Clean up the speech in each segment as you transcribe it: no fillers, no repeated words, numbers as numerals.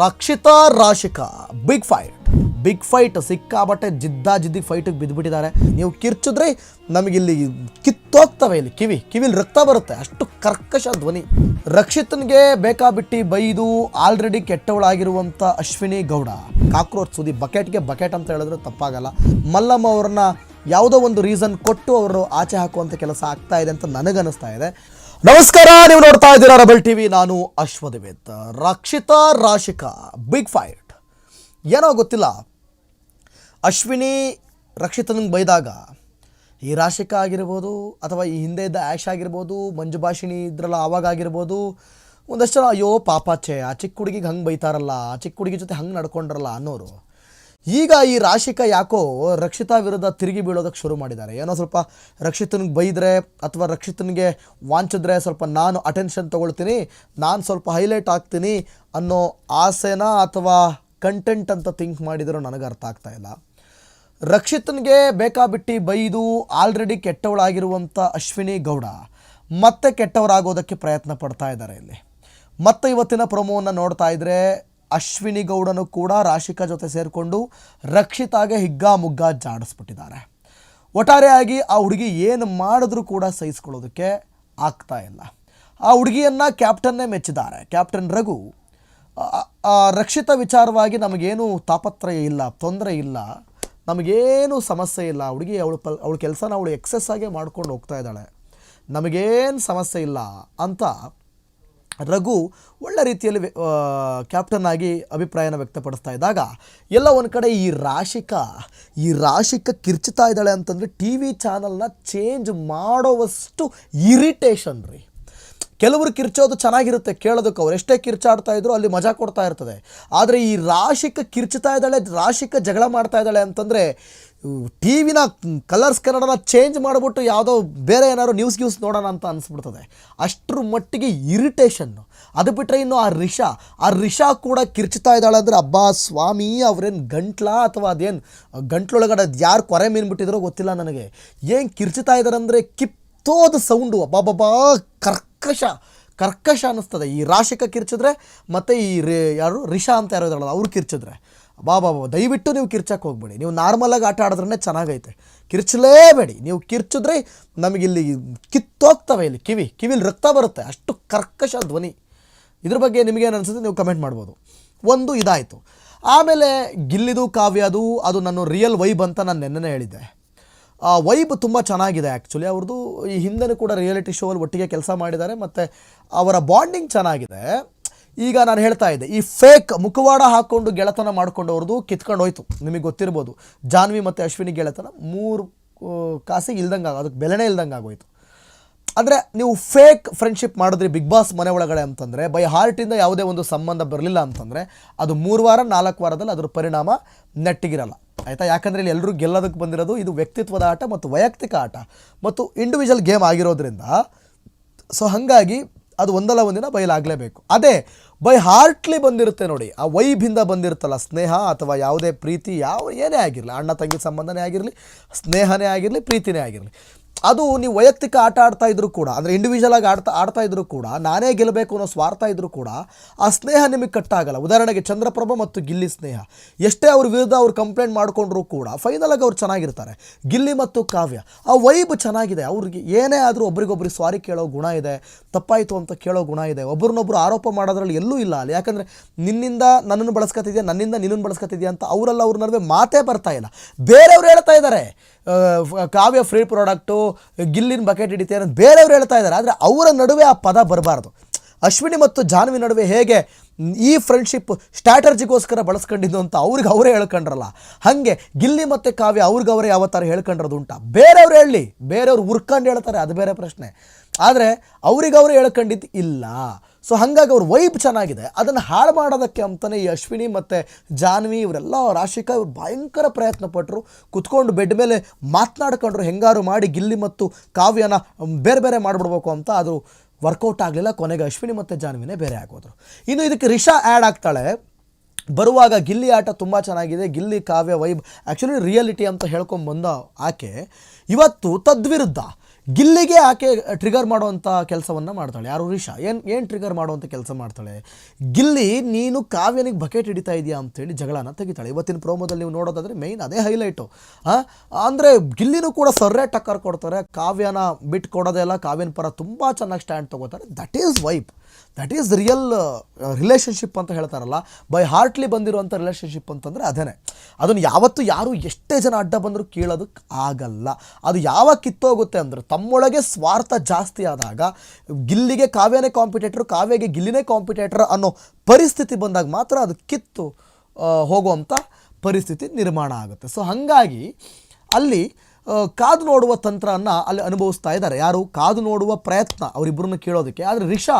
Rakshita Rashika big fight ಸಿಕ್ಕಾಬಟ್ಟೆ ಜಿದ್ದಿ ಫೈಟಿಗೆ ಬಿದ್ದುಬಿಟ್ಟಿದ್ದಾರೆ. ನೀವು ಕಿರ್ಚಿದ್ರೆ ನಮಗಿಲ್ಲಿ ಕಿತ್ತೋಗ್ತವೆ, ಇಲ್ಲಿ ಕಿವಿಲಿ ರಕ್ತ ಬರುತ್ತೆ, ಅಷ್ಟು ಕರ್ಕಶ ಧ್ವನಿ. ರಕ್ಷಿತನಿಗೆ ಬೇಕಾಬಿಟ್ಟು ಬೈದು ಆಲ್ರೆಡಿ ಕೆಟ್ಟವಳಾಗಿರುವಂಥ ಅಶ್ವಿನಿ ಗೌಡ ಕಾಕ್ರೋಚ್ ಸುದಿ ಬಕೆಟ್ ಅಂತ ಹೇಳಿದ್ರೆ ತಪ್ಪಾಗಲ್ಲ. ಮಲ್ಲಮ್ಮ ಅವ್ರನ್ನ ಯಾವುದೋ ಒಂದು ರೀಸನ್ ಕೊಟ್ಟು ಅವರು ಆಚೆ ಹಾಕುವಂಥ ಕೆಲಸ ಆಗ್ತಾ ಇದೆ ಅಂತ ನನಗನ್ನಿಸ್ತಾ ಇದೆ. ನಮಸ್ಕಾರ, ನೀವು ನೋಡ್ತಾ ಇದ್ದೀರಾ ರೆಬೆಲ್ ಟಿವಿ. ನಾನು ಅಶ್ವದಿವೇತ್. ರಕ್ಷಿತಾ ರಾಶಿಕಾ ಬಿಗ್ ಫೈಟ್ ಏನೋ ಗೊತ್ತಿಲ್ಲ. ಅಶ್ವಿನಿ ರಕ್ಷಿತನಿಗೆ ಬೈದಾಗ ಈ ರಾಶಿಕಾ ಆಗಿರ್ಬೋದು ಅಥವಾ ಈ ಹಿಂದೆ ಇದ್ದ ಆ್ಯಶ್ ಆಗಿರ್ಬೋದು, ಮಂಜು ಭಾಷಿಣಿ ಇದ್ರಲ್ಲ ಆವಾಗ ಆಗಿರ್ಬೋದು, ಒಂದಷ್ಟು ಜನ ಅಯ್ಯೋ ಪಾಪಾಚೆ ಆ ಚಿಕ್ಕ ಹುಡುಗಿಗೆ ಹಂಗೆ ಬೈತಾರಲ್ಲ, ಆ ಚಿಕ್ಕ ಹುಡುಗಿ ಜೊತೆ ಹಂಗೆ ನಡ್ಕೊಂಡ್ರಲ್ಲ ಅನ್ನೋರು ಈಗ ಈ ರಾಶಿಕಾ ಯಾಕೋ ರಕ್ಷಿತಾ ವಿರುದ್ಧ ತಿರುಗಿ ಬೀಳೋದಕ್ಕೆ ಶುರು ಮಾಡಿದ್ದಾರೆ. ಏನೋ ಸ್ವಲ್ಪ ರಕ್ಷಿತನಿಗೆ ಬೈದರೆ ಅಥವಾ ರಕ್ಷಿತನಿಗೆ ವಾಂಚಿದ್ರೆ ಸ್ವಲ್ಪ ನಾನು ಅಟೆನ್ಷನ್ ತೊಗೊಳ್ತೀನಿ, ನಾನು ಸ್ವಲ್ಪ ಹೈಲೈಟ್ ಆಗ್ತೀನಿ ಅನ್ನೋ ಆಸೆನ ಅಥವಾ ಕಂಟೆಂಟ್ ಅಂತ ಥಿಂಕ್ ಮಾಡಿದರೂ ನನಗೆ ಅರ್ಥ ಆಗ್ತಾ ಇಲ್ಲ. ರಕ್ಷಿತನಿಗೆ ಬೇಕಾಬಿಟ್ಟು ಬೈದು ಆಲ್ರೆಡಿ ಕೆಟ್ಟವಳಾಗಿರುವಂಥ ಅಶ್ವಿನಿ ಗೌಡ ಮತ್ತೆ ಕೆಟ್ಟವರಾಗೋದಕ್ಕೆ ಪ್ರಯತ್ನ ಪಡ್ತಾ ಇದ್ದಾರೆ. ಇಲ್ಲಿ ಮತ್ತೆ ಇವತ್ತಿನ ಪ್ರೊಮೋವನ್ನು ನೋಡ್ತಾ ಇದ್ದರೆ ಅಶ್ವಿನಿ ಗೌಡನು ಕೂಡ ರಾಶಿಕಾ ಜೊತೆ ಸೇರಿಕೊಂಡು ರಕ್ಷಿತಾಗೆ ಹಿಗ್ಗಾಮುಗ್ಗ ಜಾಡಿಸ್ಬಿಟ್ಟಿದ್ದಾರೆ. ಒಟ್ಟಾರೆಯಾಗಿ ಆ ಹುಡುಗಿ ಏನು ಮಾಡಿದ್ರೂ ಕೂಡ ಸಹಿಸ್ಕೊಳ್ಳೋದಕ್ಕೆ ಆಗ್ತಾ ಇಲ್ಲ. ಆ ಹುಡುಗಿಯನ್ನು ಕ್ಯಾಪ್ಟನ್ನೇ ಮೆಚ್ಚಿದ್ದಾರೆ. ಕ್ಯಾಪ್ಟನ್ ರಘು ರಕ್ಷಿತಾ ವಿಚಾರವಾಗಿ ನಮಗೇನು ತಾಪತ್ರಯ ಇಲ್ಲ, ತೊಂದರೆ ಇಲ್ಲ, ನಮಗೇನು ಸಮಸ್ಯೆ ಇಲ್ಲ, ಹುಡುಗಿ ಅವಳ ಕೆಲಸನ ಅವಳು ಎಕ್ಸೆಸ್ ಆಗಿ ಮಾಡ್ಕೊಂಡು ಹೋಗ್ತಾ ಇದ್ದಾಳೆ, ನಮಗೇನು ಸಮಸ್ಯೆ ಇಲ್ಲ ಅಂತ ರಘು ಒಳ್ಳೆ ರೀತಿಯಲ್ಲಿ ಕ್ಯಾಪ್ಟನ್ ಆಗಿ ಅಭಿಪ್ರಾಯನ ವ್ಯಕ್ತಪಡಿಸ್ತಾ ಇದ್ದಾಗ ಎಲ್ಲ ಒಂದು ಕಡೆ ಈ ರಾಶಿಕಾ ಕಿರ್ಚ್ತಾ ಇದ್ದಾಳೆ ಅಂತಂದರೆ ಟಿ ವಿ ಚಾನಲ್ನ ಚೇಂಜ್ ಮಾಡೋವಷ್ಟು ಇರಿಟೇಷನ್ ರೀ. ಕೆಲವರು ಕಿರ್ಚೋದು ಚೆನ್ನಾಗಿರುತ್ತೆ ಕೇಳೋದಕ್ಕೆ, ಅವ್ರು ಎಷ್ಟೇ ಕಿರ್ಚಾಡ್ತಾ ಇದ್ರು ಅಲ್ಲಿ ಮಜಾ ಕೊಡ್ತಾ ಇರ್ತದೆ. ಆದರೆ ಈ ರಾಶಿಕಾ ಕಿರ್ಚ್ತಾ ಇದ್ದಾಳೆ, ರಾಶಿಕಾ ಜಗಳ ಮಾಡ್ತಾ ಇದ್ದಾಳೆ ಅಂತಂದರೆ ಟಿ ವಿನ ಕಲರ್ಸ್ ಕನ್ನಡನ ಚೇಂಜ್ ಮಾಡಿಬಿಟ್ಟು ಯಾವುದೋ ಬೇರೆ ಏನಾದ್ರು ನ್ಯೂಸ್ ನೋಡೋಣ ಅಂತ ಅನಿಸ್ಬಿಡ್ತದೆ. ಅಷ್ಟರ ಮಟ್ಟಿಗೆ ಇರಿಟೇಷನ್ನು. ಅದು ಬಿಟ್ಟರೆ ಇನ್ನು ಆ ರಿಷಾ ಕೂಡ ಕಿರ್ಚ್ತಾ ಇದ್ದಾಳೆ ಅಂದರೆ ಅಬ್ಬಾ ಸ್ವಾಮಿ, ಅವ್ರೇನು ಗಂಟ್ಲ ಅಥವಾ ಅದೇನು ಗಂಟ್ಲೊಳಗಡೆ ಅದು ಯಾರು ಕೊರೆ ಮೀನ್ಬಿಟ್ಟಿದ್ರೋ ಗೊತ್ತಿಲ್ಲ ನನಗೆ. ಏನು ಕಿರ್ಚ್ತಾ ಇದ್ದಾರೆ ಅಂದರೆ ಕಿತ್ತೋದ ಸೌಂಡು, ಅಬ್ಬಾಬಾ ಕರ್ಕಶ ಅನ್ನಿಸ್ತದೆ. ಈ ರಾಶಿಕಾ ಕಿರ್ಚಿದ್ರೆ ಮತ್ತು ಈ ಯಾರು ರಿಷಾ ಅಂತ ಯಾರು ಇದ್ದಾರಲ್ಲ ಅವ್ರು ಕಿರ್ಚಿದ್ರೆ ಬಾಬಾ ದಯವಿಟ್ಟು ನೀವು ಕಿರ್ಚಕ್ಕೆ ಹೋಗ್ಬೇಡಿ. ನೀವು ನಾರ್ಮಲಾಗಿ ಆಟ ಆಡಿದ್ರೇ ಚೆನ್ನಾಗೈತೆ, ಕಿರ್ಚಲೇಬೇಡಿ. ನೀವು ಕಿರ್ಚಿದ್ರೆ ನಮಗಿಲ್ಲಿ ಕಿತ್ತೋಗ್ತವೆ, ಇಲ್ಲಿ ಕಿವಿಲಿ ರಕ್ತ ಬರುತ್ತೆ, ಅಷ್ಟು ಕರ್ಕಶ ಧ್ವನಿ. ಇದ್ರ ಬಗ್ಗೆ ನಿಮಗೇನು ಅನಿಸುತ್ತೆ ನೀವು ಕಮೆಂಟ್ ಮಾಡ್ಬೋದು. ಒಂದು ಇದಾಯಿತು. ಆಮೇಲೆ ಗಿಲ್ಲಿದು ಕಾವ್ಯದು ಅದು ನನ್ನ ರಿಯಲ್ ವೈಬ್ ಅಂತ ನಾನು ನೆನ್ನೆ ಹೇಳಿದ್ದೆ. ಆ ವೈಬ್ ತುಂಬ ಚೆನ್ನಾಗಿದೆ ಆ್ಯಕ್ಚುಲಿ. ಅವ್ರದ್ದು ಈ ಹಿಂದೆನೂ ಕೂಡ ರಿಯಾಲಿಟಿ ಶೋಲ್ಲಿ ಒಟ್ಟಿಗೆ ಕೆಲಸ ಮಾಡಿದ್ದಾರೆ ಮತ್ತು ಅವರ ಬಾಂಡಿಂಗ್ ಚೆನ್ನಾಗಿದೆ. ಈಗ ನಾನು ಹೇಳ್ತಾ ಇದ್ದೆ, ಈ ಫೇಕ್ ಮುಖವಾಡ ಹಾಕ್ಕೊಂಡು ಗೆಳೆತನ ಮಾಡ್ಕೊಂಡವ್ರದ್ದು ಕಿತ್ಕೊಂಡು ಹೋಯ್ತು. ನಿಮಗೆ ಗೊತ್ತಿರ್ಬೋದು, ಜಾನ್ವಿ ಮತ್ತು ಅಶ್ವಿನಿ ಗೆಳೆತನ 3 ಕಾಸಿಗೆ ಇಲ್ದಂಗೆ ಅದಕ್ಕೆ ಬೆಲೆನೇ ಇಲ್ದಂಗೆ ಆಗೋಯ್ತು. ಅಂದರೆ ನೀವು ಫೇಕ್ ಫ್ರೆಂಡ್ಶಿಪ್ ಮಾಡಿದ್ರಿ ಬಿಗ್ ಬಾಸ್ ಮನೆ ಒಳಗಡೆ ಅಂತಂದರೆ, ಬೈ ಹಾರ್ಟಿಂದ ಯಾವುದೇ ಒಂದು ಸಂಬಂಧ ಬರಲಿಲ್ಲ ಅಂತಂದರೆ ಅದು 3 ವಾರ 4 ವಾರದಲ್ಲಿ ಅದರ ಪರಿಣಾಮ ನೆಟ್ಟಿಗಿರಲ್ಲ, ಆಯಿತಾ? ಯಾಕಂದರೆ ಇಲ್ಲಿ ಎಲ್ಲರೂ ಗೆಲ್ಲೋದಕ್ಕೆ ಬಂದಿರೋದು ಇದು ವ್ಯಕ್ತಿತ್ವದ ಆಟ ಮತ್ತು ವೈಯಕ್ತಿಕ ಆಟ ಮತ್ತು ಇಂಡಿವಿಜುವಲ್ ಗೇಮ್ ಆಗಿರೋದ್ರಿಂದ ಸೊ ಹಾಗಾಗಿ ಅದು ಒಂದಲ್ಲ ಒಂದಿನ ಬಯಲಾಗಲೇಬೇಕು. ಅದೇ ಬೈ ಹಾರ್ಟ್ಲಿ ಬಂದಿರುತ್ತೆ ನೋಡಿ, ಆ ವೈಬಿಂದ ಬಂದಿರುತ್ತಲ್ಲ ಸ್ನೇಹ ಅಥವಾ ಯಾವುದೇ ಪ್ರೀತಿ, ಏನೇ ಆಗಿರಲಿ, ಅಣ್ಣ ತಂಗಿ ಸಂಬಂಧನೇ ಆಗಿರಲಿ, ಸ್ನೇಹನೇ ಆಗಿರಲಿ, ಪ್ರೀತಿನೇ ಆಗಿರಲಿ, ಅದು ನೀವು ವೈಯಕ್ತಿಕ ಆಟ ಆಡ್ತಾ ಇದ್ರೂ ಕೂಡ, ಅಂದರೆ ಇಂಡಿವಿಜುವಲ್ ಆಗಿ ಆಡ್ತಾ ಇದ್ರೂ ಕೂಡ, ನಾನೇ ಗೆಲ್ಲಬೇಕು ಅನ್ನೋ ಸ್ವಾರ್ಥ ಇದ್ರೂ ಕೂಡ ಆ ಸ್ನೇಹ ನಿಮಗೆ ಕಟ್ಟಾಗಲ್ಲ. ಉದಾಹರಣೆಗೆ ಚಂದ್ರಪ್ರಭಾ ಮತ್ತು ಗಿಲ್ಲಿ ಸ್ನೇಹ, ಎಷ್ಟೇ ಅವ್ರ ವಿರುದ್ಧ ಅವ್ರು ಕಂಪ್ಲೇಂಟ್ ಮಾಡಿಕೊಂಡ್ರೂ ಕೂಡ ಫೈನಲಾಗಿ ಅವ್ರು ಚೆನ್ನಾಗಿರ್ತಾರೆ. ಗಿಲ್ಲಿ ಮತ್ತು ಕಾವ್ಯ ಆ ವೈಬ್ ಚೆನ್ನಾಗಿದೆ. ಅವ್ರಿಗೆ ಏನೇ ಆದರೂ ಒಬ್ರಿಗೊಬ್ರಿಗೆ ಸಾರಿ ಕೇಳೋ ಗುಣ ಇದೆ, ತಪ್ಪಾಯಿತು ಅಂತ ಕೇಳೋ ಗುಣ ಇದೆ. ಒಬ್ರನ್ನೊಬ್ರು ಆರೋಪ ಮಾಡೋದ್ರಲ್ಲಿ ಎಲ್ಲೂ ಇಲ್ಲ ಅಲ್ಲಿ. ಯಾಕಂದರೆ ನಿನ್ನಿಂದ ನನ್ನನ್ನು ಬಳಸ್ಕೊತಿದ್ಯಾ, ನನ್ನಿಂದ ನಿನ್ನನ್ನು ಬಳಸ್ಕೊತಿದ್ಯಾ ಅಂತ ಅವರೆಲ್ಲ ಅವ್ರ ನಡುವೆ ಮಾತೇ ಬರ್ತಾ ಇಲ್ಲ. ಬೇರೆಯವ್ರು ಹೇಳ್ತಾ ಇದ್ದಾರೆ ಕಾವ್ಯ ಫ್ರೀ ಪ್ರಾಡಕ್ಟು, ಗಿಲ್ಲಿನ ಬಕೆಟ್ ಹಿಡಿತಾರೆ ಅಂತ ಬೇರೆಯವ್ರು ಹೇಳ್ತಾ ಇದ್ದಾರೆ. ಆದರೆ ಅವರ ನಡುವೆ ಆ ಪದ ಬರಬಾರ್ದು. ಅಶ್ವಿನಿ ಮತ್ತು ಜಾನ್ವಿ ನಡುವೆ ಹೇಗೆ ಈ ಫ್ರೆಂಡ್ಶಿಪ್ ಸ್ಟ್ರಾಟರ್ಜಿಗೋಸ್ಕರ ಬಳಸ್ಕೊಂಡಿದ್ದು ಅಂತ ಅವ್ರಿಗೆ ಅವರೇ ಹೇಳ್ಕೊಂಡ್ರಲ್ಲ, ಹಾಗೆ ಗಿಲ್ಲಿ ಮತ್ತು ಕಾವ್ಯ ಅವ್ರಿಗವರೇ ಯಾವತ್ತಾರು ಹೇಳ್ಕೊಂಡ್ರದು ಉಂಟಾ? ಬೇರೆಯವ್ರು ಹೇಳಲಿ, ಬೇರೆಯವ್ರು ಉರ್ಕೊಂಡು ಹೇಳ್ತಾರೆ, ಅದು ಬೇರೆ ಪ್ರಶ್ನೆ. ಆದರೆ ಅವ್ರಿಗವರು ಹೇಳ್ಕೊಂಡಿದ್ದು ಇಲ್ಲ. ಸೊ ಹಾಗಾಗಿ ಅವ್ರ ವೈಬ್ ಚೆನ್ನಾಗಿದೆ. ಅದನ್ನು ಹಾಳು ಮಾಡೋದಕ್ಕೆ ಅಂತಲೇ ಈ ಅಶ್ವಿನಿ ಮತ್ತು ಜಾನ್ವಿ ಇವರೆಲ್ಲ ರಾಶಿಕಾ ಭಯಂಕರ ಪ್ರಯತ್ನ ಪಟ್ಟರು. ಕುತ್ಕೊಂಡು ಬೆಡ್ ಮೇಲೆ ಮಾತನಾಡ್ಕೊಂಡ್ರು, ಹೆಂಗಾರು ಮಾಡಿ ಗಿಲ್ಲಿ ಮತ್ತು ಕಾವ್ಯನ ಬೇರೆ ಮಾಡಿಬಿಡ್ಬೇಕು ಅಂತ. ಅದು ವರ್ಕೌಟ್ ಆಗಲಿಲ್ಲ. ಕೊನೆಗೆ ಅಶ್ವಿನಿ ಮತ್ತು ಜಾನ್ವಿನೇ ಬೇರೆ ಆಗೋದ್ರು. ಇನ್ನು ಇದಕ್ಕೆ ರಿಷಾ ಆ್ಯಡ್ ಆಗ್ತಾಳೆ. ಬರುವಾಗ ಗಿಲ್ಲಿ ಆಟ ತುಂಬ ಚೆನ್ನಾಗಿದೆ, ಗಿಲ್ಲಿ ಕಾವ್ಯ ವೈಬ್ ಆ್ಯಕ್ಚುಲಿ ರಿಯಾಲಿಟಿ ಅಂತ ಹೇಳ್ಕೊಂಬಂದ ಆಕೆ ಇವತ್ತು ತದ್ವಿರುದ್ಧ ಗಿಲ್ಲಿಗೆ ಆಕೆ ಟ್ರಿಗರ್ ಮಾಡುವಂಥ ಕೆಲಸವನ್ನು ಮಾಡ್ತಾಳೆ. ಯಾರು? ರಿಷಾ. ಏನು ಟ್ರಿಗರ್ ಮಾಡುವಂಥ ಕೆಲಸ ಮಾಡ್ತಾಳೆ? ಗಿಲ್ಲಿ ನೀನು ಕಾವ್ಯನಿಗೆ ಬಕೆಟ್ ಹಿಡಿತಾ ಇದೆಯಾ ಅಂತೇಳಿ ಜಗಳನ ತೆಗಿತಾಳೆ. ಇವತ್ತಿನ ಪ್ರೋಮೋದಲ್ಲಿ ನೀವು ನೋಡೋದಾದರೆ ಮೇಯ್ನ್ ಅದೇ ಹೈಲೈಟು. ಅಂದರೆ ಗಿಲ್ಲಿನೂ ಕೂಡ ಸರ್ರೆ ಟಕ್ಕರ್ ಕೊಡ್ತಾರೆ. ಕಾವ್ಯನ ಬಿಟ್ಟು ಕೊಡೋದೆಲ್ಲ ಕಾವ್ಯನ ಪರ ತುಂಬ ಚೆನ್ನಾಗಿ ಸ್ಟ್ಯಾಂಡ್ ತೊಗೋತಾರೆ. That is vibe, that is real relationship ಅಂತ ಹೇಳ್ತಾರಲ್ಲ, ಬೈ ಹಾರ್ಟ್ಲಿ ಬಂದಿರುವಂಥ ರಿಲೇಷನ್ಶಿಪ್ ಅಂತಂದರೆ ಅದೇ. ಅದನ್ನು ಯಾವತ್ತೂ ಯಾರು ಎಷ್ಟೇ ಜನ ಅಡ್ಡ ಬಂದರೂ ಕೇಳೋದಕ್ಕೆ ಆಗಲ್ಲ. ಅದು ಯಾವಾಗ ಕಿತ್ತೋಗುತ್ತೆ ಅಂದರೆ ತಮ್ಮೊಳಗೆ ಸ್ವಾರ್ಥ ಜಾಸ್ತಿ ಆದಾಗ, ಗಿಲ್ಲಿಗೆ ಕಾವ್ಯನೇ ಕಾಂಪಿಟೇಟರ್, ಕಾವ್ಯಗೆ ಗಿಲ್ಲಿನೇ ಕಾಂಪಿಟೇಟರ್ ಅನ್ನೋ ಪರಿಸ್ಥಿತಿ ಬಂದಾಗ ಮಾತ್ರ ಅದು ಕಿತ್ತು ಹೋಗುವಂಥ ಪರಿಸ್ಥಿತಿ ನಿರ್ಮಾಣ ಆಗುತ್ತೆ. ಸೊ ಹಾಗಾಗಿ ಅಲ್ಲಿ ಕಾದು ನೋಡುವ ತಂತ್ರವನ್ನು ಅಲ್ಲಿ ಅನುಭವಿಸ್ತಾ ಇದ್ದಾರೆ. ಯಾರು? ಕಾದು ನೋಡುವ ಪ್ರಯತ್ನ ಅವರಿಬ್ಬರನ್ನು ಕೇಳೋದಕ್ಕೆ. ಆದರೆ ರಿಷಾ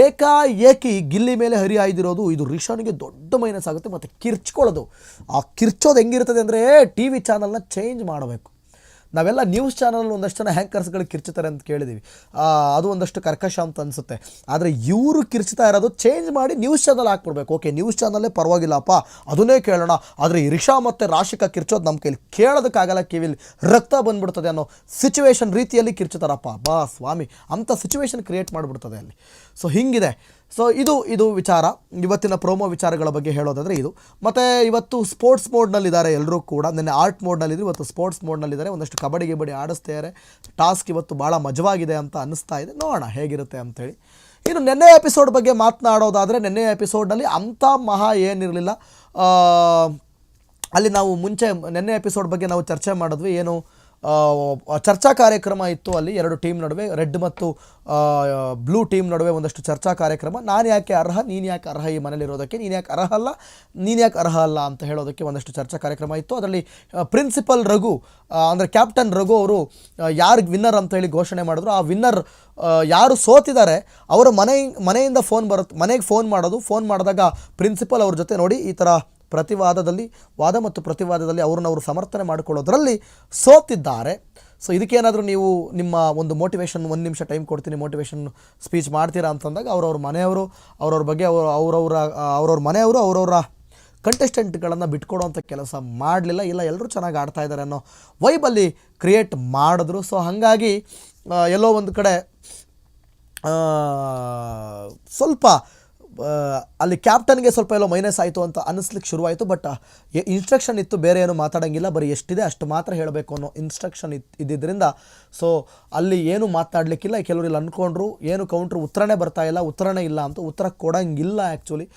ಏಕಾಏಕಿ ಗಿಲ್ಲಿ ಮೇಲೆ ಹರಿಹಾಯ್ದಿರೋದು ಇದು ರಿಷಾನಿಗೆ ದೊಡ್ಡ ಮೈನಸ್ ಆಗುತ್ತೆ. ಮತ್ತು ಕಿರ್ಚ್ಕೊಳ್ಳೋದು, ಆ ಕಿರ್ಚೋದು ಹೆಂಗಿರ್ತದೆ ಅಂದರೆ ಟಿ ವಿ ಚಾನಲ್ನ ಚೇಂಜ್ ಮಾಡಬೇಕು. ನಾವೆಲ್ಲ ನ್ಯೂಸ್ ಚಾನಲ್ ಒಂದಷ್ಟು ಜನ ಹ್ಯಾಂಕರ್ಸ್ಗಳು ಕಿರ್ಚುತ್ತಾರೆ ಅಂತ ಕೇಳಿದ್ದೀವಿ, ಅದು ಒಂದಷ್ಟು ಕರ್ಕಶ ಅಂತ ಅನಿಸುತ್ತೆ. ಆದರೆ ಇವರು ಕಿರ್ಚ್ತಾ ಇರೋದು ಚೇಂಜ್ ಮಾಡಿ ನ್ಯೂಸ್ ಚಾನಲ್ ಹಾಕ್ಬಿಡ್ಬೇಕು. ಓಕೆ, ನ್ಯೂಸ್ ಚಾನಲ್ಲೇ ಪರವಾಗಿಲ್ಲಪ್ಪ, ಅದನ್ನೇ ಕೇಳೋಣ. ಆದರೆ ಈ ರಿಷಾ ಮತ್ತು ರಾಶಿಕಾ ಕಿರ್ಚೋದು ನಮ್ಮ ಕೈಲಿ ಕೇಳೋದಕ್ಕಾಗಲ್ಲ, ಕಿವಿಲಿ ರಕ್ತ ಬಂದ್ಬಿಡ್ತದೆ ಅನ್ನೋ ಸಿಚುವೇಶನ್ ರೀತಿಯಲ್ಲಿ ಕಿರ್ಚುತ್ತಾರಪ್ಪ. ಬಾ ಸ್ವಾಮಿ, ಅಂಥ ಸಿಚುವೇಶನ್ ಕ್ರಿಯೇಟ್ ಮಾಡಿಬಿಡ್ತದೆ ಅಲ್ಲಿ. ಸೊ ಹಿಂಗಿದೆ. ಸೊ ಇದು ವಿಚಾರ, ಇವತ್ತಿನ ಪ್ರೋಮೋ ವಿಚಾರಗಳ ಬಗ್ಗೆ ಹೇಳೋದಾದರೆ ಇದು. ಮತ್ತು ಇವತ್ತು ಸ್ಪೋರ್ಟ್ಸ್ ಮೋಡ್ನಲ್ಲಿದ್ದಾರೆ ಎಲ್ಲರೂ ಕೂಡ. ನಿನ್ನೆ ಆರ್ಟ್ ಮೋಡ್ನಲ್ಲಿದ್ದು ಇವತ್ತು ಸ್ಪೋರ್ಟ್ಸ್ ಮೋಡ್ನಲ್ಲಿದ್ದಾರೆ. ಒಂದಷ್ಟು ಕಬಡ್ಡಿ ಆಡಿಸ್ತಾರೆ. ಟಾಸ್ಕ್ ಇವತ್ತು ಭಾಳ ಮಜವಾಗಿದೆ ಅಂತ ಅನ್ನಿಸ್ತಾ ಇದೆ. ನೋಡೋಣ ಹೇಗಿರುತ್ತೆ ಅಂಥೇಳಿ. ಇನ್ನು ನೆನ್ನೆ ಎಪಿಸೋಡ್ ಬಗ್ಗೆ ಮಾತನಾಡೋದಾದರೆ, ನೆನ್ನೆ ಎಪಿಸೋಡ್ನಲ್ಲಿ ಅಂಥ ಮಹಾ ಏನಿರಲಿಲ್ಲ. ಅಲ್ಲಿ ನಾವು ಮುಂಚೆ ನೆನ್ನೆ ಎಪಿಸೋಡ್ ಬಗ್ಗೆ ನಾವು ಚರ್ಚೆ ಮಾಡಿದ್ವಿ. ಏನು ಚರ್ಚಾ ಕಾರ್ಯಕ್ರಮ ಇತ್ತು. ಅಲ್ಲಿ ಎರಡು ಟೀಮ್ ನಡುವೆ, ರೆಡ್ ಮತ್ತು ಬ್ಲೂ ಟೀಮ್ ನಡುವೆ ಒಂದಷ್ಟು ಚರ್ಚಾ ಕಾರ್ಯಕ್ರಮ. ನಾನು ಯಾಕೆ ಅರ್ಹ, ನೀನು ಯಾಕೆ ಅರ್ಹ ಈ ಮನೇಲಿರೋದಕ್ಕೆ, ನೀನು ಯಾಕೆ ಅರ್ಹ ಅಲ್ಲ, ನೀನು ಯಾಕೆ ಅರ್ಹ ಅಲ್ಲ ಅಂತ ಹೇಳೋದಕ್ಕೆ ಒಂದಷ್ಟು ಚರ್ಚಾ ಕಾರ್ಯಕ್ರಮ ಇತ್ತು. ಅದರಲ್ಲಿ ಪ್ರಿನ್ಸಿಪಲ್ ರಘು ಅಂದರೆ ಕ್ಯಾಪ್ಟನ್ ರಘು ಅವರು ಯಾರಿಗೆ ವಿನ್ನರ್ ಅಂತ ಹೇಳಿ ಘೋಷಣೆ ಮಾಡಿದ್ರು. ಆ ವಿನ್ನರ್ ಯಾರು ಸೋತಿದ್ದಾರೆ ಅವರ ಮನೆಯಿಂದ ಫೋನ್ ಬರುತ್ತೆ, ಮನೆಗೆ ಫೋನ್ ಮಾಡಿದಾಗ ಪ್ರಿನ್ಸಿಪಲ್ ಅವ್ರ ಜೊತೆ ನೋಡಿ ಈ ಥರ ವಾದ ಮತ್ತು ಪ್ರತಿವಾದದಲ್ಲಿ ಅವ್ರನ್ನವರು ಸಮರ್ಥನೆ ಮಾಡಿಕೊಳ್ಳೋದ್ರಲ್ಲಿ ಸೋತಿದ್ದಾರೆ. ಸೊ ಇದಕ್ಕೇನಾದರೂ ನೀವು ನಿಮ್ಮ ಒಂದು ಮೋಟಿವೇಶನ್, 1 ನಿಮಿಷ ಟೈಮ್ ಕೊಡ್ತೀನಿ, ಮೋಟಿವೇಶನ್ ಸ್ಪೀಚ್ ಮಾಡ್ತೀರಾ ಅಂತಂದಾಗ ಅವ್ರವ್ರ ಮನೆಯವರು ಅವ್ರವ್ರ ಬಗ್ಗೆ ಅವ್ರವ್ರ ಮನೆಯವರು ಅವ್ರವ್ರ ಕಂಟೆಸ್ಟೆಂಟ್ಗಳನ್ನು ಬಿಟ್ಕೊಡೋವಂಥ ಕೆಲಸ ಮಾಡಲಿಲ್ಲ. ಇಲ್ಲ, ಎಲ್ಲರೂ ಚೆನ್ನಾಗಿ ಆಡ್ತಾ ಇದ್ದಾರೆ ಅನ್ನೋ ವೈಬಲ್ಲಿ ಕ್ರಿಯೇಟ್ ಮಾಡಿದ್ರು. ಸೊ ಹಾಗಾಗಿ ಎಲ್ಲೋ ಒಂದು ಕಡೆ ಸ್ವಲ್ಪ ಅಲ್ಲಿ ಕ್ಯಾಪ್ಟನ್ಗೆ ಸ್ವಲ್ಪ ಎಲ್ಲೋ ಮೈನಸ್ ಆಯಿತು ಅಂತ ಅನ್ನಿಸ್ಲಿಕ್ಕೆ ಶುರುವಾಯಿತು. ಬಟ್ ಇನ್ಸ್ಟ್ರಕ್ಷನ್ ಇತ್ತು, ಬೇರೆ ಏನು ಮಾತಾಡೋಂಗಿಲ್ಲ, ಬರೀ ಎಷ್ಟಿದೆ ಅಷ್ಟು ಮಾತ್ರ ಹೇಳಬೇಕು ಅನ್ನೋ ಇನ್ಸ್ಟ್ರಕ್ಷನ್ ಇದ್ದಿದ್ದರಿಂದ ಸೊ ಅಲ್ಲಿ ಏನು ಮಾತನಾಡಲಿಕ್ಕಿಲ್ಲ. ಕೆಲವರು ಇಲ್ಲಿ ಅಂದ್ಕೊಂಡ್ರು ಏನು ಕೌಂಟ್ರು ಉತ್ತರನೇ ಉತ್ತರನೇ ಇಲ್ಲ ಅಂತ, ಉತ್ತರ ಕೊಡೋಂಗಿಲ್ಲ. ಆ್ಯಕ್ಚುಲಿ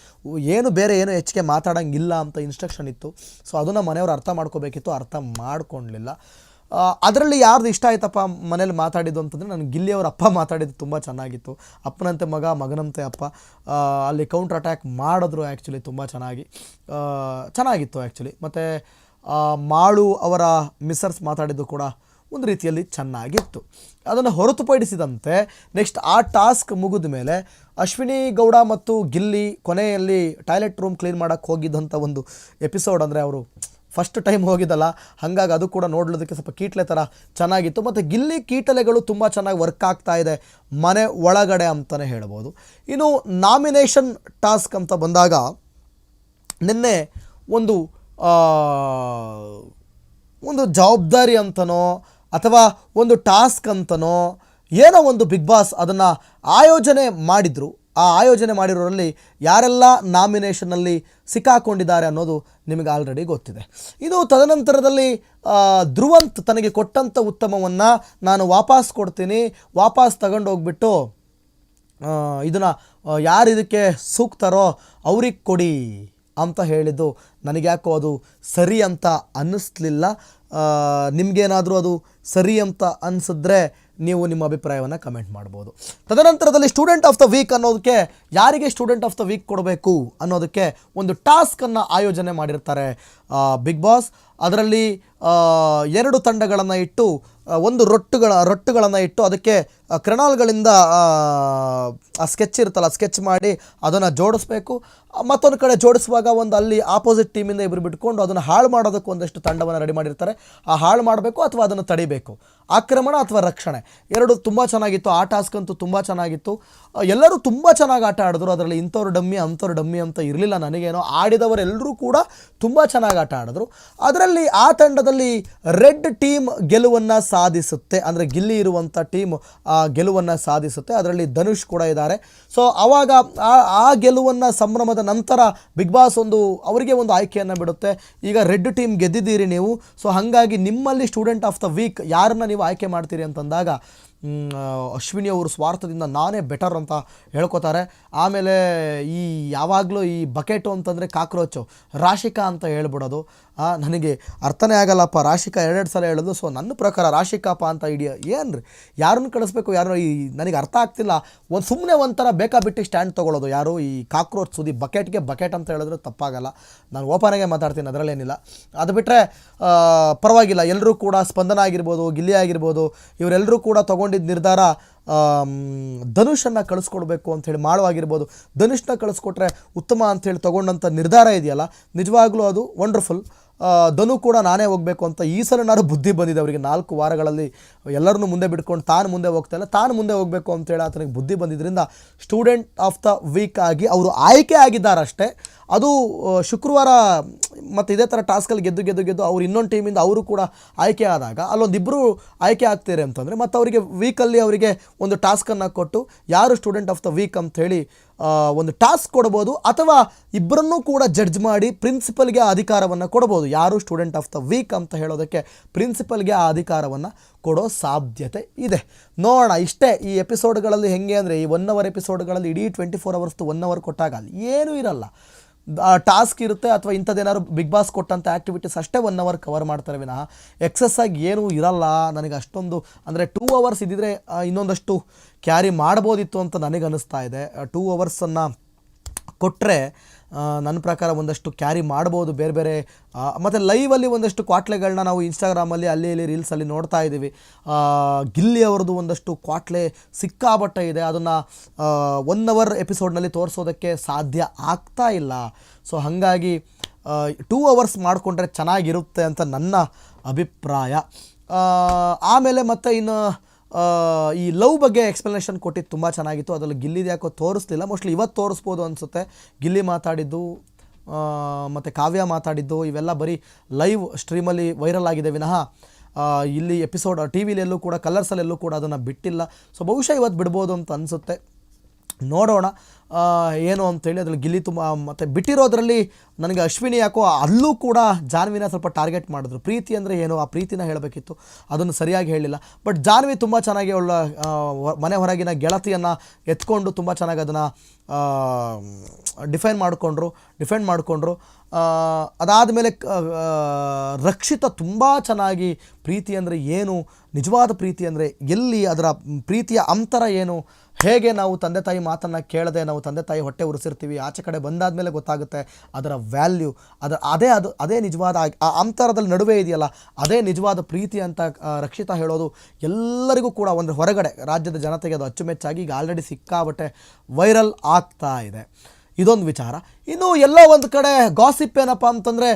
ಏನು ಬೇರೆ ಏನು ಹೆಚ್ಚಿಗೆ ಮಾತಾಡೋಂಗಿಲ್ಲ ಅಂತ ಇನ್ಸ್ಟ್ರಕ್ಷನ್ ಇತ್ತು. ಸೊ ಅದನ್ನು ಮನೆಯವರು ಅರ್ಥ ಮಾಡ್ಕೋಬೇಕಿತ್ತು, ಅರ್ಥ ಮಾಡ್ಕೊಳ್ಳಲಿಲ್ಲ. ಅದರಲ್ಲಿ ಯಾರ್ದು ಇಷ್ಟ ಆಯ್ತಪ್ಪ ಮನೇಲಿ ಮಾತಾಡಿದ್ದು ಅಂತಂದರೆ, ನನಗೆ ಗಿಲ್ಲಿಯವ್ರ ಅಪ್ಪ ಮಾತಾಡಿದ್ದು ತುಂಬ ಚೆನ್ನಾಗಿತ್ತು. ಅಪ್ಪನಂತೆ ಮಗ, ಮಗನಂತೆ ಅಪ್ಪ. ಅಲ್ಲಿ ಕೌಂಟ್ರ್ ಅಟ್ಯಾಕ್ ಮಾಡಿದ್ರು ಆ್ಯಕ್ಚುಲಿ ತುಂಬ ಚೆನ್ನಾಗಿತ್ತು ಆ್ಯಕ್ಚುಲಿ. ಮತ್ತು ಮಾಳು ಅವರ ಮಿಸ್ಸರ್ಸ್ ಮಾತಾಡಿದ್ದು ಕೂಡ ಒಂದು ರೀತಿಯಲ್ಲಿ ಚೆನ್ನಾಗಿತ್ತು. ಅದನ್ನು ಹೊರತುಪಡಿಸಿದಂತೆ ನೆಕ್ಸ್ಟ್ ಆ ಟಾಸ್ಕ್ ಮುಗಿದ ಮೇಲೆ ಅಶ್ವಿನಿ ಗೌಡ ಮತ್ತು ಗಿಲ್ಲಿ ಕೊನೆಯಲ್ಲಿ ಟಾಯ್ಲೆಟ್ ರೂಮ್ ಕ್ಲೀನ್ ಮಾಡೋಕ್ಕೆ ಹೋಗಿದ್ದಂಥ ಒಂದು ಎಪಿಸೋಡ್, ಅಂದರೆ ಅವರು ಫಸ್ಟ್ ಟೈಮ್ ಹೋಗಿದ್ದಲ್ಲ, ಹಾಗಾಗಿ ಅದು ಕೂಡ ನೋಡೋದಕ್ಕೆ ಸ್ವಲ್ಪ ಕೀಟ್ಲೆ ಥರ ಚೆನ್ನಾಗಿತ್ತು. ಮತ್ತು ಗಿಲ್ಲಿ ಕೀಟಲೆಗಳು ತುಂಬ ಚೆನ್ನಾಗಿ ವರ್ಕ್ ಆಗ್ತಾ ಇದೆ ಮನೆ ಒಳಗಡೆ ಅಂತಲೇ ಹೇಳ್ಬೋದು. ಇನ್ನು ನಾಮಿನೇಷನ್ ಟಾಸ್ಕ್ ಅಂತ ಬಂದಾಗ, ನಿನ್ನೆ ಒಂದು ಜವಾಬ್ದಾರಿ ಅಂತನೋ ಅಥವಾ ಒಂದು ಟಾಸ್ಕ್ ಅಂತನೋ ಏನೋ ಒಂದು ಬಿಗ್ ಬಾಸ್ ಅದನ್ನು ಆಯೋಜನೆ ಮಾಡಿದರು. ಆ ಆಯೋಜನೆ ಮಾಡಿರೋರಲ್ಲಿ ಯಾರೆಲ್ಲ ನಾಮಿನೇಷನ್ನಲ್ಲಿ ಸಿಕ್ಕಾಕೊಂಡಿದ್ದಾರೆ ಅನ್ನೋದು ನಿಮಗೆ ಆಲ್ರೆಡಿ ಗೊತ್ತಿದೆ. ಇದು ತದನಂತರದಲ್ಲಿ ಧ್ರುವಂತ್ ತನಗೆ ಕೊಟ್ಟಂಥ ಉತ್ತಮವನ್ನು ನಾನು ವಾಪಸ್ ಕೊಡ್ತೀನಿ, ವಾಪಸ್ ತಗೊಂಡೋಗ್ಬಿಟ್ಟು ಇದನ್ನು ಯಾರು ಇದಕ್ಕೆ ಸೂಕ್ತರೋ ಅವ್ರಿಗೆ ಕೊಡಿ ಅಂತ ಹೇಳಿದ್ದು ನನಗೆ ಯಾಕೋ ಅದು ಸರಿ ಅಂತ ಅನ್ನಿಸ್ಲಿಲ್ಲ. ನಿಮಗೇನಾದರೂ ಅದು ಸರಿ ಅಂತ ಅನಿಸಿದ್ರೆ ನೀವು ನಿಮ್ಮ ಅಭಿಪ್ರಾಯವನ್ನು ಕಮೆಂಟ್ ಮಾಡ್ಬೋದು. ತದನಂತರದಲ್ಲಿ ಸ್ಟೂಡೆಂಟ್ ಆಫ್ ದ ವೀಕ್ ಅನ್ನೋದಕ್ಕೆ, ಯಾರಿಗೆ ಸ್ಟೂಡೆಂಟ್ ಆಫ್ ದ ವೀಕ್ ಕೊಡಬೇಕು ಅನ್ನೋದಕ್ಕೆ ಒಂದು ಟಾಸ್ಕನ್ನು ಆಯೋಜನೆ ಮಾಡಿರ್ತಾರೆ ಬಿಗ್ ಬಾಸ್. ಅದರಲ್ಲಿ 2 ತಂಡಗಳನ್ನು ಇಟ್ಟು, ಒಂದು ರೊಟ್ಟುಗಳನ್ನು ಇಟ್ಟು ಅದಕ್ಕೆ ಕ್ರೆನಾಲ್ಗಳಿಂದ ಆ ಸ್ಕೆಚ್ ಇರುತ್ತಲ್ಲ, ಸ್ಕೆಚ್ ಮಾಡಿ ಅದನ್ನು ಜೋಡಿಸ್ಬೇಕು. ಮತ್ತೊಂದು ಕಡೆ ಜೋಡಿಸುವಾಗ ಒಂದು ಅಲ್ಲಿ ಆಪೋಸಿಟ್ ಟೀಮಿಂದ ಇಬ್ಬರು ಬಿಟ್ಕೊಂಡು ಅದನ್ನು ಹಾಳು ಮಾಡೋದಕ್ಕೆ ಒಂದಷ್ಟು ತಂಡವನ್ನು ರೆಡಿ ಮಾಡಿರ್ತಾರೆ. ಆ ಹಾಳು ಮಾಡಬೇಕು ಅಥವಾ ಅದನ್ನು ತಡಿಬೇಕು, ಆಕ್ರಮಣ ಅಥವಾ ರಕ್ಷಣೆ, ಎರಡು ತುಂಬ ಚೆನ್ನಾಗಿತ್ತು. ಆ ಟಾಸ್ಕ್ ಅಂತೂ ತುಂಬ ಚೆನ್ನಾಗಿತ್ತು. ಎಲ್ಲರೂ ತುಂಬ ಚೆನ್ನಾಗಿ ಆಟ ಆಡಿದ್ರು. ಅದರಲ್ಲಿ ಇಂಥವ್ರು ಡಮ್ಮಿ ಅಂಥವ್ರು ಡಮ್ಮಿ ಅಂತ ಇರಲಿಲ್ಲ. ನನಗೇನೋ ಆಡಿದವರೆಲ್ಲರೂ ಕೂಡ ತುಂಬ ಚೆನ್ನಾಗಿ ಆಟ ಆಡಿದ್ರು. ಅದರಲ್ಲಿ ಆ ತಂಡದಲ್ಲಿ ರೆಡ್ ಟೀಮ್ ಗೆಲುವನ್ನು ಸಾಧಿಸುತ್ತೆ, ಅಂದರೆ ಗಿಲ್ಲಿ ಇರುವಂಥ ಟೀಮ್ ಗೆಲುವನ್ನು ಸಾಧಿಸುತ್ತೆ. ಅದರಲ್ಲಿ ಧನುಷ್ ಕೂಡ ಇದ್ದಾರೆ. ಸೊ ಆವಾಗ ಆ ಗೆಲುವನ್ನು ಸಂಭ್ರಮದ ನಂತರ ಬಿಗ್ ಬಾಸ್ ಅವರಿಗೆ ಒಂದು ಆಯ್ಕೆಯನ್ನು ಬಿಡುತ್ತೆ. ಈಗ ರೆಡ್ ಟೀಮ್ ಗೆದ್ದಿದ್ದೀರಿ ನೀವು, ಸೊ ಹಾಗಾಗಿ ನಿಮ್ಮಲ್ಲಿ ಸ್ಟೂಡೆಂಟ್ ಆಫ್ ದ ವೀಕ್ ಯಾರನ್ನ ನೀವು ಆಯ್ಕೆ ಮಾಡ್ತೀರಿ ಅಂತಂದಾಗ ಅಶ್ವಿನಿ ಅವರು ಸ್ವಾರ್ಥದಿಂದ ನಾನೇ ಬೆಟರ್ ಅಂತ ಹೇಳ್ಕೊತಾರೆ. ಆಮೇಲೆ ಈ ಯಾವಾಗಲೂ ಈ ಬಕೆಟು ಅಂತಂದರೆ ಕಾಕ್ರೋಚು ರಾಶಿಕಾ ಅಂತ ಹೇಳ್ಬಿಡೋದು ನನಗೆ ಅರ್ಥನೇ ಆಗಲ್ಲಪ್ಪ. ರಾಶಿಕಾ ಎರಡೆರಡು ಸಲ ಹೇಳೋದು. ಸೊ ನನ್ನ ಪ್ರಕಾರ ರಾಶಿಕಾಪ ಅಂತ ಏನು ರೀ, ಯಾರನ್ನು ಕಳಿಸ್ಬೇಕು ಯಾರು ನನಗೆ ಅರ್ಥ ಆಗ್ತಿಲ್ಲ. ಸುಮ್ಮನೆ ಒಂಥರ ಬೇಕಾಬಿಟ್ಟು ಸ್ಟ್ಯಾಂಡ್ ತೊಗೊಳ್ಳೋದು. ಯಾರು ಈ ಕಾಕ್ರೋಚ್ ಸುದಿ ಬಕೆಟ್ಗೆ ಬಕೆಟ್ ಅಂತ ಹೇಳಿದ್ರೆ ತಪ್ಪಾಗಲ್ಲ. ನಾನು ಓಪನಾಗೆ ಮಾತಾಡ್ತೀನಿ, ಅದರಲ್ಲೇನಿಲ್ಲ. ಅದು ಬಿಟ್ಟರೆ ಪರವಾಗಿಲ್ಲ. ಎಲ್ಲರೂ ಕೂಡ ಸ್ಪಂದನ ಆಗಿರ್ಬೋದು, ಗಿಲ್ಲಿ ಆಗಿರ್ಬೋದು, ಇವರೆಲ್ಲರೂ ಕೂಡ ತೊಗೊಂಡಿದ್ದ ನಿರ್ಧಾರ ಧನುಷನ್ನು ಕಳಿಸ್ಕೊಡ್ಬೇಕು ಅಂಥೇಳಿ ಮಾಡುವಾಗಿರ್ಬೋದು. ಧನುಷ್ನ ಕಳಿಸ್ಕೊಟ್ರೆ ಉತ್ತಮ ಅಂಥೇಳಿ ತೊಗೊಂಡಂಥ ನಿರ್ಧಾರ ಇದೆಯಲ್ಲ, ನಿಜವಾಗ್ಲೂ ಅದು ವಂಡರ್ಫುಲ್. ಧನು ಕೂಡ ನಾನೇ ಹೋಗಬೇಕು ಅಂತ ಈ ಸಲ ನಾನು ಬುದ್ಧಿ ಬಂದಿದೆ ಅವರಿಗೆ. 4 ವಾರಗಳಲ್ಲಿ ಎಲ್ಲರನ್ನೂ ಮುಂದೆ ಬಿಟ್ಕೊಂಡು ತಾನು ಮುಂದೆ ಹೋಗ್ತಾಯಿಲ್ಲ, ತಾನು ಮುಂದೆ ಹೋಗಬೇಕು ಅಂತೇಳಿ ಆತನಿಗೆ ಬುದ್ಧಿ ಬಂದಿದ್ದರಿಂದ ಸ್ಟೂಡೆಂಟ್ ಆಫ್ ದ ವೀಕ್ ಆಗಿ ಅವರು ಆಯ್ಕೆ ಆಗಿದ್ದಾರಷ್ಟೇ. ಅದು ಶುಕ್ರವಾರ ಮತ್ತು ಇದೇ ಥರ ಟಾಸ್ಕಲ್ಲಿ ಗೆದ್ದು ಅವ್ರು ಇನ್ನೊಂದು ಟೀಮಿಂದ ಅವರು ಕೂಡ ಆಯ್ಕೆ ಆದಾಗ ಅಲ್ಲೊಂದಿಬ್ಬರು ಆಯ್ಕೆ ಆಗ್ತಾರೆ ಅಂತಂದರೆ ಮತ್ತು ಅವರಿಗೆ ವೀಕಲ್ಲಿ ಅವರಿಗೆ ಒಂದು ಟಾಸ್ಕನ್ನು ಕೊಟ್ಟು ಯಾರು ಸ್ಟೂಡೆಂಟ್ ಆಫ್ ದ ವೀಕ್ ಅಂಥೇಳಿ ಒಂದು ಟಾಸ್ಕ್ ಕೊಡ್ಬೋದು, ಅಥವಾ ಇಬ್ಬರನ್ನೂ ಕೂಡ ಜಡ್ಜ್ ಮಾಡಿ ಪ್ರಿನ್ಸಿಪಲ್ಗೆ ಆ ಅಧಿಕಾರವನ್ನು ಕೊಡ್ಬೋದು. ಯಾರು ಸ್ಟೂಡೆಂಟ್ ಆಫ್ ದ ವೀಕ್ ಅಂತ ಹೇಳೋದಕ್ಕೆ ಪ್ರಿನ್ಸಿಪಲ್ಗೆ ಆ ಅಧಿಕಾರವನ್ನು ಕೊಡೋ ಸಾಧ್ಯತೆ ಇದೆ. ನೋಡೋಣ. ಇಷ್ಟೇ ಈ ಎಪಿಸೋಡ್ಗಳಲ್ಲಿ ಹೆಂಗೆ ಅಂದರೆ, ಈ 1 ಅವರ್ ಎಪಿಸೋಡ್ಗಳಲ್ಲಿ ಇಡೀ 24 ಅವರ್ಸ್ದು 1 ಅವರ್ ಕೊಟ್ಟಾಗ ಅಲ್ಲಿ ಏನೂ ಇರಲ್ಲ. ಟಾಸ್ಕ್ ಇರುತ್ತೆ ಅಥವಾ ಇಂಥದ್ದೇನಾದ್ರು ಬಿಗ್ ಬಾಸ್ ಕೊಟ್ಟಂಥ ಆ್ಯಕ್ಟಿವಿಟೀಸ್ ಅಷ್ಟೇ 1 ಅವರ್ ಕವರ್ ಮಾಡ್ತಾರೆ ವಿನಃ ಎಕ್ಸಸ್ ಆಗಿ ಏನೂ ಇರಲ್ಲ. ನನಗೆ ಅಷ್ಟೊಂದು ಅಂದರೆ 2 ಅವರ್ಸ್ ಇದ್ದಿದ್ರೆ ಇನ್ನೊಂದಷ್ಟು ಕ್ಯಾರಿ ಮಾಡ್ಬೋದಿತ್ತು ಅಂತ ನನಗೆ ಅನ್ನಿಸ್ತಾ ಇದೆ. 2 ಅವರ್ಸನ್ನು ಕೊಟ್ಟರೆ ನನ್ನ ಪ್ರಕಾರ ಒಂದಷ್ಟು ಕ್ಯಾರಿ ಮಾಡ್ಬೋದು ಬೇರೆ ಬೇರೆ. ಮತ್ತು ಲೈವಲ್ಲಿ ಒಂದಷ್ಟು ಕ್ವಾಟ್ಲೆಗಳನ್ನ ನಾವು ಇನ್ಸ್ಟಾಗ್ರಾಮಲ್ಲಿ ಅಲ್ಲಿ ಇಲ್ಲಿ ರೀಲ್ಸಲ್ಲಿ ನೋಡ್ತಾ ಇದ್ದೀವಿ. ಗಿಲ್ಲಿ ಅವ್ರದ್ದು ಒಂದಷ್ಟು ಕ್ವಾಟ್ಲೆ ಸಿಕ್ಕಾಬಟ್ಟೆ ಇದೆ. ಅದನ್ನು 1 ಅವರ್ ಎಪಿಸೋಡ್ನಲ್ಲಿ ತೋರಿಸೋದಕ್ಕೆ ಸಾಧ್ಯ ಆಗ್ತಾ ಇಲ್ಲ. ಸೊ ಹಾಗಾಗಿ 2 ಅವರ್ಸ್ ಮಾಡಿಕೊಂಡ್ರೆ ಚೆನ್ನಾಗಿರುತ್ತೆ ಅಂತ ನನ್ನ ಅಭಿಪ್ರಾಯ. ಆಮೇಲೆ ಮತ್ತು ಇನ್ನು ಈ ಲವ್ ಬಗ್ಗೆ ಎಕ್ಸ್ಪ್ಲನೇಷನ್ ಕೊಟ್ಟಿದ್ದು ತುಂಬ ಚೆನ್ನಾಗಿತ್ತು. ಅದರಲ್ಲಿ ಗಿಲ್ಲಿದು ಯಾಕೋ ತೋರಿಸ್ಲಿಲ್ಲ. ಮೋಸ್ಟ್ಲಿ ಇವತ್ತು ತೋರಿಸ್ಬೋದು ಅನಿಸುತ್ತೆ. ಗಿಲ್ಲಿ ಮಾತಾಡಿದ್ದು ಮತ್ತು ಕಾವ್ಯ ಮಾತಾಡಿದ್ದು ಇವೆಲ್ಲ ಬರೀ ಲೈವ್ ಸ್ಟ್ರೀಮಲ್ಲಿ ವೈರಲ್ ಆಗಿದೆ ವಿನಃ ಇಲ್ಲಿ ಎಪಿಸೋಡ್ ಟಿ ವಿಲೆಲ್ಲೂ ಕೂಡ ಕಲರ್ಸಲ್ಲೆಲ್ಲೂ ಕೂಡ ಅದನ್ನು ಬಿಟ್ಟಿಲ್ಲ. ಸೊ ಬಹುಶಃ ಇವತ್ತು ಬಿಡ್ಬೋದು ಅಂತ ಅನಿಸುತ್ತೆ. ನೋಡೋಣ ಏನು ಅಂಥೇಳಿ. ಅದರಲ್ಲಿ ಗಿಲ್ಲಿ ತುಂಬ ಮತ್ತು ಬಿಟ್ಟಿರೋದ್ರಲ್ಲಿ ನನಗೆ ಅಶ್ವಿನಿ ಯಾಕೋ ಅಲ್ಲೂ ಕೂಡ ಜಾನ್ವಿನ ಸ್ವಲ್ಪ ಟಾರ್ಗೆಟ್ ಮಾಡಿದ್ರು. ಪ್ರೀತಿ ಅಂದರೆ ಏನು, ಆ ಪ್ರೀತಿನ ಹೇಳಬೇಕಿತ್ತು, ಅದನ್ನು ಸರಿಯಾಗಿ ಹೇಳಿಲ್ಲ. ಬಟ್ ಜಾನ್ವಿ ತುಂಬ ಚೆನ್ನಾಗಿ ಮನೆ ಹೊರಗಿನ ಗೆಳತಿಯನ್ನು ಎತ್ಕೊಂಡು ತುಂಬ ಚೆನ್ನಾಗಿ ಅದನ್ನು ಡಿಫೆಂಡ್ ಮಾಡಿಕೊಂಡ್ರು. ಅದಾದಮೇಲೆ ರಕ್ಷಿತ ತುಂಬ ಚೆನ್ನಾಗಿ ಪ್ರೀತಿ ಅಂದರೆ ಏನು, ನಿಜವಾದ ಪ್ರೀತಿ ಅಂದರೆ ಎಲ್ಲಿ, ಅದರ ಪ್ರೀತಿಯ ಅಂತರ ಏನು, ಹೇಗೆ ನಾವು ತಂದೆ ತಾಯಿ ಮಾತನ್ನು ಕೇಳದೆ ನಾವು ತಂದೆ ತಾಯಿ ಹೊಟ್ಟೆ ಉರಿಸಿರ್ತೀವಿ, ಆಚೆ ಕಡೆ ಬಂದಾದ ಮೇಲೆ ಗೊತ್ತಾಗುತ್ತೆ ಅದರ ವ್ಯಾಲ್ಯೂ, ಅದೇ ನಿಜವಾದ ಆ ಅಂತರದಲ್ಲಿ ನಡುವೆ ಇದೆಯಲ್ಲ ಅದೇ ನಿಜವಾದ ಪ್ರೀತಿ ಅಂತ ರಕ್ಷಿತಾ ಹೇಳೋದು ಎಲ್ಲರಿಗೂ ಕೂಡ ಒಂದು ಹೊರಗಡೆ ರಾಜ್ಯದ ಜನತೆಗೆ ಅದು ಅಚ್ಚುಮೆಚ್ಚಾಗಿ ಈಗ ಆಲ್ರೆಡಿ ಸಿಕ್ಕಾಬಟ್ಟೆ ವೈರಲ್ ಆಗ್ತಾ ಇದೆ. ಇದೊಂದು ವಿಚಾರ. ಇನ್ನು ಎಲ್ಲೋ ಒಂದು ಕಡೆ ಗಾಸಿಪ್ ಏನಪ್ಪ ಅಂತಂದರೆ,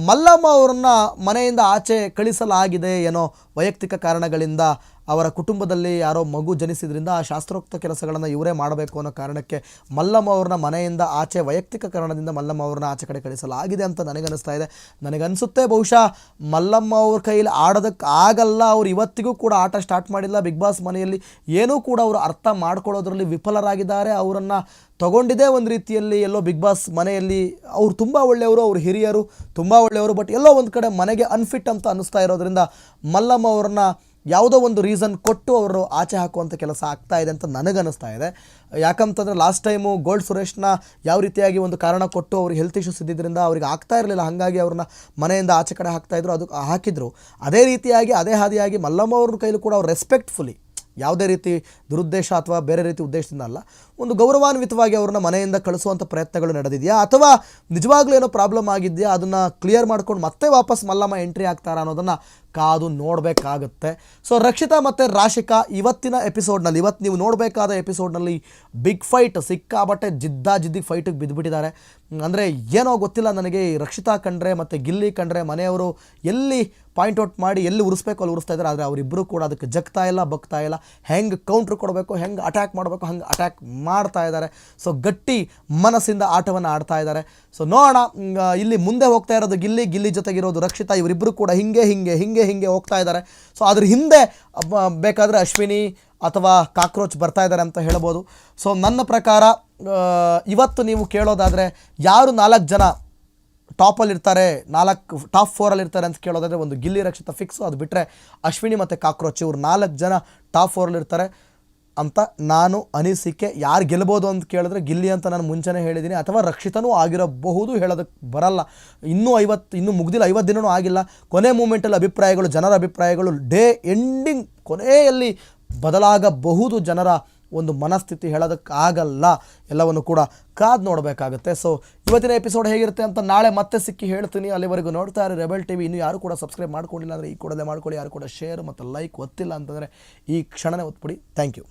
ಮಲ್ಲಮ್ಮ ಅವರನ್ನು ಮನೆಯಿಂದ ಆಚೆ ಕಳಿಸಲಾಗಿದೆ ಏನೋ ವೈಯಕ್ತಿಕ ಕಾರಣಗಳಿಂದ. ಅವರ ಕುಟುಂಬದಲ್ಲಿ ಯಾರೋ ಮಗು ಜನಿಸಿದ್ರಿಂದ ಆ ಶಾಸ್ತ್ರೋಕ್ತ ಕೆಲಸಗಳನ್ನು ಇವರೇ ಮಾಡಬೇಕು ಅನ್ನೋ ಕಾರಣಕ್ಕೆ ಮಲ್ಲಮ್ಮ ಅವ್ರನ್ನ ಮನೆಯಿಂದ ಆಚೆ ವೈಯಕ್ತಿಕ ಕಾರಣದಿಂದ ಮಲ್ಲಮ್ಮ ಅವ್ರನ್ನ ಆಚೆ ಕಡೆ ಕಳಿಸಲಾಗಿದೆ ಅಂತ ನನಗನ್ನಿಸ್ತಾ ಇದೆ. ನನಗನ್ನಿಸುತ್ತೆ ಬಹುಶಃ ಮಲ್ಲಮ್ಮ ಅವ್ರ ಕೈಯಲ್ಲಿ ಆಡೋದಕ್ಕೆ ಆಗಲ್ಲ. ಅವ್ರು ಇವತ್ತಿಗೂ ಕೂಡ ಆಟ ಸ್ಟಾರ್ಟ್ ಮಾಡಿಲ್ಲ. ಬಿಗ್ ಬಾಸ್ ಮನೆಯಲ್ಲಿ ಏನೂ ಕೂಡ ಅವರು ಅರ್ಥ ಮಾಡ್ಕೊಳ್ಳೋದ್ರಲ್ಲಿ ವಿಫಲರಾಗಿದ್ದಾರೆ. ಅವರನ್ನು ತಗೊಂಡಿದ್ದೇ ಒಂದು ರೀತಿಯಲ್ಲಿ ಎಲ್ಲೋ ಬಿಗ್ ಬಾಸ್ ಮನೆಯಲ್ಲಿ ಅವ್ರು ತುಂಬ ಒಳ್ಳೆಯವರು, ಅವ್ರು ಹಿರಿಯರು, ತುಂಬ ಒಳ್ಳೆಯವರು. ಬಟ್ ಎಲ್ಲೋ ಒಂದು ಕಡೆ ಮನೆಗೆ ಅನ್ಫಿಟ್ ಅಂತ ಅನ್ನಿಸ್ತಾ ಇರೋದ್ರಿಂದ ಮಲ್ಲಮ್ಮ ಅವ್ರನ್ನ ಯಾವುದೋ ಒಂದು ರೀಸನ್ ಕೊಟ್ಟು ಅವರು ಆಚೆ ಹಾಕುವಂಥ ಕೆಲಸ ಆಗ್ತಾ ಇದೆ ಅಂತ ನನಗನ್ನಿಸ್ತಾ ಇದೆ. ಯಾಕಂತಂದರೆ ಲಾಸ್ಟ್ ಟೈಮು ಗೋಲ್ಡ್ ಸುರೇಶ್ನ ಯಾವ ರೀತಿಯಾಗಿ ಒಂದು ಕಾರಣ ಕೊಟ್ಟು ಅವ್ರಿಗೆ ಹೆಲ್ತ್ ಇಶ್ಯೂಸ್ ಇದ್ದಿದ್ದರಿಂದ ಅವ್ರಿಗೆ ಆಗ್ತಾ ಇರಲಿಲ್ಲ, ಹಾಗಾಗಿ ಅವ್ರನ್ನ ಮನೆಯಿಂದ ಆಚೆ ಕಡೆ ಹಾಕ್ತಾಯಿದ್ರು, ಅದು ಹಾಕಿದ್ರು. ಅದೇ ರೀತಿಯಾಗಿ ಅದೇ ಹಾದಿಯಾಗಿ ಮಲ್ಲಮ್ಮ ಅವ್ರ ಕೈಲೂ ಕೂಡ ಅವ್ರು ರೆಸ್ಪೆಕ್ಟ್ಫುಲಿ, ಯಾವುದೇ ರೀತಿ ದುರುದ್ದೇಶ ಅಥವಾ ಬೇರೆ ರೀತಿ ಉದ್ದೇಶದಿಂದ ಅಲ್ಲ, ಒಂದು ಗೌರವಾನ್ವಿತವಾಗಿ ಅವ್ರನ್ನ ಮನೆಯಿಂದ ಕಳಿಸುವಂಥ ಪ್ರಯತ್ನಗಳು ನಡೆದಿದೆಯಾ ಅಥವಾ ನಿಜವಾಗ್ಲೂ ಏನೋ ಪ್ರಾಬ್ಲಮ್ ಆಗಿದೆಯಾ, ಅದನ್ನು ಕ್ಲಿಯರ್ ಮಾಡ್ಕೊಂಡು ಮತ್ತೆ ವಾಪಸ್ ಮಲ್ಲಮ್ಮ ಎಂಟ್ರಿ ಆಗ್ತಾರಾ ಅನ್ನೋದನ್ನು ಕಾದು ನೋಡಬೇಕಾಗುತ್ತೆ. ಸೊ ರಕ್ಷಿತಾ ಮತ್ತು ರಾಶಿಕಾ ಇವತ್ತಿನ ಎಪಿಸೋಡ್ನಲ್ಲಿ, ಇವತ್ತು ನೀವು ನೋಡಬೇಕಾದ ಎಪಿಸೋಡ್ನಲ್ಲಿ ಬಿಗ್ ಫೈಟ್, ಸಿಕ್ಕಾಬಟ್ಟೆ ಜಿದ್ದಿಗೆ ಫೈಟಿಗೆ ಬಿದ್ದುಬಿಟ್ಟಿದ್ದಾರೆ. ಅಂದರೆ ಏನೋ ಗೊತ್ತಿಲ್ಲ ನನಗೆ, ರಕ್ಷಿತಾ ಕಂಡ್ರೆ ಮತ್ತು ಗಿಲ್ಲಿ ಕಂಡ್ರೆ ಮನೆಯವರು ಎಲ್ಲಿ ಪಾಯಿಂಟ್ಔಟ್ ಮಾಡಿ ಎಲ್ಲಿ ಉರಿಸ್ಬೇಕು ಅಲ್ಲಿ ಉರಿಸ್ತಾ ಇದ್ದಾರೆ. ಆದರೆ ಅವರಿಬ್ಬರು ಕೂಡ ಅದಕ್ಕೆ ಜಗ್ತಾ ಇಲ್ಲ, ಬಗ್ತಾ ಇಲ್ಲ. ಹೆಂಗೆ ಕೌಂಟ್ರ್ ಕೊಡಬೇಕು, ಹೆಂಗೆ ಅಟ್ಯಾಕ್ ಮಾಡಬೇಕು ಹಂಗೆ ಅಟ್ಯಾಕ್ ಮಾಡ್ತಾ ಇದ್ದಾರೆ. ಸೊ ಗಟ್ಟಿ ಮನಸ್ಸಿಂದ ಆಟವನ್ನು ಆಡ್ತಾ ಇದ್ದಾರೆ. ಸೊ ನೋಡೋಣ, ಇಲ್ಲಿ ಮುಂದೆ ಹೋಗ್ತಾ ಇರೋದು ಗಿಲ್ಲಿ ಜೊತೆಗಿರೋದು ರಕ್ಷಿತಾ. ಇವರಿಬ್ಬರು ಕೂಡ ಹಿಂಗೆ ಹೋಗ್ತಾ ಇದ್ದಾರೆ. ಸೊ ಅದ್ರ ಹಿಂದೆ ಬೇಕಾದರೆ ಅಶ್ವಿನಿ ಅಥವಾ ಕಾಕ್ರೋಚ್ ಬರ್ತಾ ಇದ್ದಾರೆ ಅಂತ ಹೇಳ್ಬೋದು. ಸೊ ನನ್ನ ಪ್ರಕಾರ ಇವತ್ತು ನೀವು ಕೇಳೋದಾದರೆ ಯಾರು 4 ಜನ ಟಾಪಲ್ಲಿರ್ತಾರೆ, ಟಾಪ್ 4 ಅಂತ ಕೇಳೋದಾದರೆ ಒಂದು ಗಿಲ್ಲಿ ರಕ್ಷಿತಾ ಫಿಕ್ಸು. ಅದು ಬಿಟ್ಟರೆ ಅಶ್ವಿನಿ ಮತ್ತು ಕಾಕ್ರೋಚ್ ಇವ್ರು 4 ಜನ ಟಾಪ್ 4 ಅಂತ ನಾನು ಅನಿಸಿಕೆ. ಯಾರು ಗೆಲ್ಬೋದು ಅಂತ ಕೇಳಿದ್ರೆ ಗಿಲ್ಲಿ ಅಂತ ನಾನು ಮುಂಚೆನೇ ಹೇಳಿದ್ದೀನಿ, ಅಥವಾ ರಕ್ಷಿತನೂ ಆಗಿರಬಹುದು, ಹೇಳೋದಕ್ಕೆ ಬರಲ್ಲ. ಇನ್ನೂ ಮುಗ್ದಿಲ್ಲ, 50 ದಿನವೂ ಆಗಿಲ್ಲ. ಕೊನೆ ಮೂಮೆಂಟಲ್ಲಿ ಅಭಿಪ್ರಾಯಗಳು, ಜನರ ಅಭಿಪ್ರಾಯಗಳು ಡೇ ಎಂಡಿಂಗ್ ಕೊನೆಯಲ್ಲಿ ಬದಲಾಗಬಹುದು. ಜನರ ಒಂದು ಮನಸ್ಥಿತಿ ಹೇಳೋದಕ್ಕಾಗಲ್ಲ, ಎಲ್ಲವನ್ನು ಕೂಡ ಕಾದು ನೋಡಬೇಕಾಗುತ್ತೆ. ಸೊ ಇವತ್ತಿನ ಎಪಿಸೋಡ್ ಹೇಗಿರುತ್ತೆ ಅಂತ ನಾಳೆ ಮತ್ತೆ ಸಿಕ್ಕಿ ಹೇಳ್ತೀನಿ. ಅಲ್ಲಿವರೆಗೂ ನೋಡ್ತಾ ಇರಿ ರೆಬೆಲ್ ಟಿವಿ. ಇನ್ನೂ ಯಾರು ಕೂಡ ಸಬ್ಸ್ಕ್ರೈಬ್ ಮಾಡ್ಕೊಂಡಿಲ್ಲ ಅಂದರೆ ಈ ಕೂಡಲೇ ಮಾಡ್ಕೊಳ್ಳಿ. ಯಾರು ಕೂಡ ಶೇರ್ ಮತ್ತು ಲೈಕ್ ಒತ್ತಿಲ್ಲ ಅಂತಂದರೆ ಈ ಕ್ಷಣನೇ ಒತ್ಬಿಡಿ. Thank you.